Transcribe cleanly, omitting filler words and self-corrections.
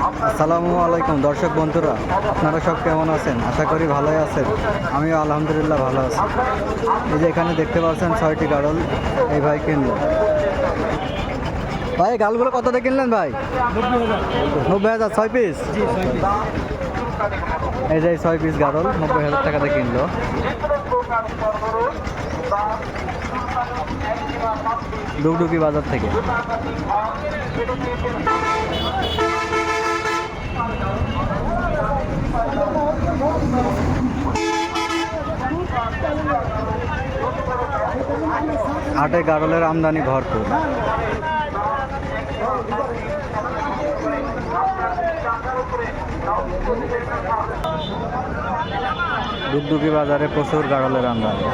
আসসালামু আলাইকুম দর্শক বন্ধুরা, আপনারা সব কেমন আছেন? আশা করি ভালোই আছেন। আমিও আলহামদুলিল্লাহ ভালো আছি। এই যে এখানে দেখতে পাচ্ছেন 6টি গাড়ল এই ভাই কিনলো। ভাই গালগুলো কত দিয়ে কিনলেন ভাই? 90,000 6 পিস। এই যে 6 পিস গাড়ল 90,000 টাকাতে কিনলো। ডুগডুগি বাজার থেকে। হাটে গাড়লের আমদানি ভরপুর। ডুগডুগি বাজারে প্রচুর গাড়লের আমদানি।